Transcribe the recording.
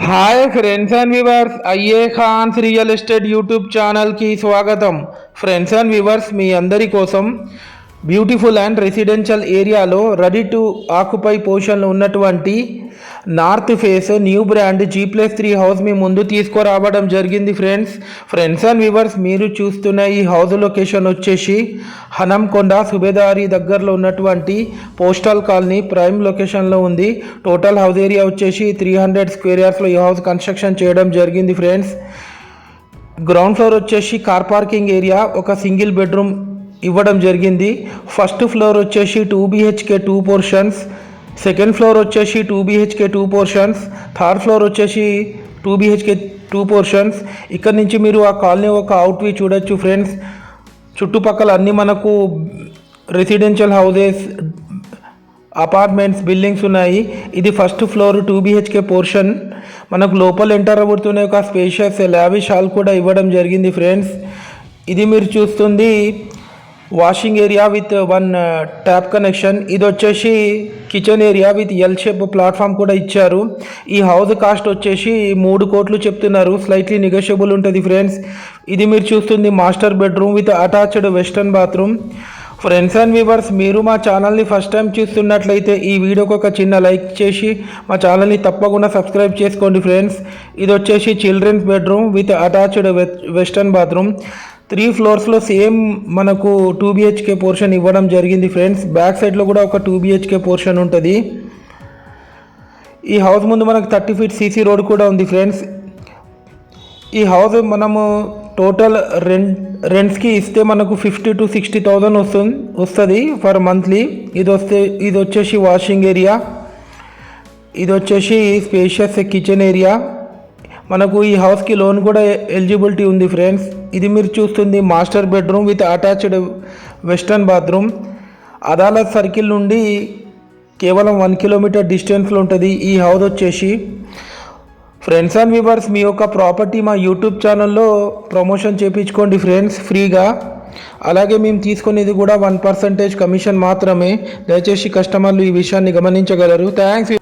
Hi friends and viewers, అయ్యే ఖాన్స్ real estate YouTube ఛానల్కి స్వాగతం. ఫ్రెండ్స్ అండ్ వ్యూవర్స్, మీ అందరి కోసం బ్యూటిఫుల్ అండ్ రెసిడెన్షియల్ ఏరియాలో రెడీ టు ఆక్యుపై పొజిషన్లో ఉన్నటువంటి north face new brand G+3 house మీ ముందు తీసుకురావడం జరిగింది. ఫ్రెండ్స్ అండ్ వ్యూవర్స్, మీరు చూస్తున్న ఈ హౌస్ లొకేషన్ వచ్చేసి హనంకొండ సుబేదారి దగ్గరలో ఉన్నటువంటి పోస్టల్ కాలనీ ప్రైమ్ లొకేషన్లో ఉంది. టోటల్ హౌస్ ఏరియా వచ్చేసి 300 స్క్వేర్ యార్డ్స్లో ఈ హౌస్ కన్స్ట్రక్షన్ చేయడం జరిగింది. ఫ్రెండ్స్, గ్రౌండ్ ఫ్లోర్ వచ్చేసి కార్ పార్కింగ్ ఏరియా, ఒక సింగిల్ బెడ్రూమ్ ఇవ్వడం జరిగింది. ఫస్ట్ ఫ్లోర్ వచ్చేసి 2 BHK 2 పోర్షన్స్, సెకండ్ ఫ్లోర్ వచ్చేసి 2 BHK 2 పోర్షన్స్, థర్డ్ ఫ్లోర్ వచ్చేసి 2 BHK 2 పోర్షన్స్. ఇక్కడ నుంచి మీరు ఆ కాలనీ ఒక అవుట్ వ్యూ చూడొచ్చు. ఫ్రెండ్స్, చుట్టుపక్కల అన్నీ మనకు రెసిడెన్షియల్ హౌసెస్, అపార్ట్మెంట్స్, బిల్డింగ్స్ ఉన్నాయి. ఇది ఫస్ట్ ఫ్లోర్ 2 BHK పోర్షన్. మనకు లోపల ఎంటర్ అవుతున్న ఒక స్పేషియస్ లావిష్ హాల్ కూడా ఇవ్వడం జరిగింది. ఫ్రెండ్స్, ఇది మీరు చూస్తుంది washing area with 1 tap connection. ఇది వచ్చేసి kitchen area with L shape platform కూడా ఇచ్చారు. ఈ హౌస్ కాస్ట్ వచ్చేసి 3 కోట్లు చెప్తున్నారు, స్లైట్లీ నెగోషియబుల్ ఉంటుంది. ఫ్రెండ్స్, ఇది మీరు చూస్తుంది master bedroom with attached western bathroom. Friends and viewers, మీరు మా ఛానల్ని ఫస్ట్ టైం చూస్తున్నట్లయితే ఈ వీడియోకి ఒక చిన్న లైక్ చేసి మా ఛానల్ని తప్పకుండా సబ్స్క్రైబ్ చేసుకోండి. ఫ్రెండ్స్, ఇది వచ్చేసి children's bedroom with attached western bathroom. 3 ఫ్లోర్స్లో సేమ్ మనకు 2 BHK పోర్షన్ ఇవ్వడం జరిగింది. ఫ్రెండ్స్, బ్యాక్ సైడ్లో కూడా ఒక 2 BHK పోర్షన్ ఉంటుంది. ఈ హౌస్ ముందు మనకు 30 feet CC రోడ్ కూడా ఉంది. ఫ్రెండ్స్, ఈ హౌస్ మనము టోటల్ రెంట్స్కి ఇస్తే మనకు 50,000 to 60,000 వస్తుంది ఫర్ మంత్లీ. ఇది వచ్చేసి వాషింగ్ ఏరియా, ఇది వచ్చేసి స్పేషియస్ కిచెన్ ఏరియా. మనకు ఈ హౌస్కి లోన్ కూడా ఎలిజిబిలిటీ ఉంది. ఫ్రెండ్స్, ఇది మీరు చూస్తుంది master bedroom with attached western bathroom. Adalat circle నుండి కేవలం 1 kilometer డిస్టెన్స్లో ఉంటుంది ఈ హౌస్ వచ్చేసి. ఫ్రెండ్స్ అండ్ వ్యూవర్స్, మీ యొక్క ప్రాపర్టీ మా యూట్యూబ్ ఛానల్లో ప్రమోషన్ చేయించుకోండి ఫ్రెండ్స్, ఫ్రీగా. అలాగే మేము తీసుకునేది కూడా 1% కమిషన్ మాత్రమే. దయచేసి కస్టమర్లు ఈ విషయాన్ని గమనించగలరు. థ్యాంక్స్.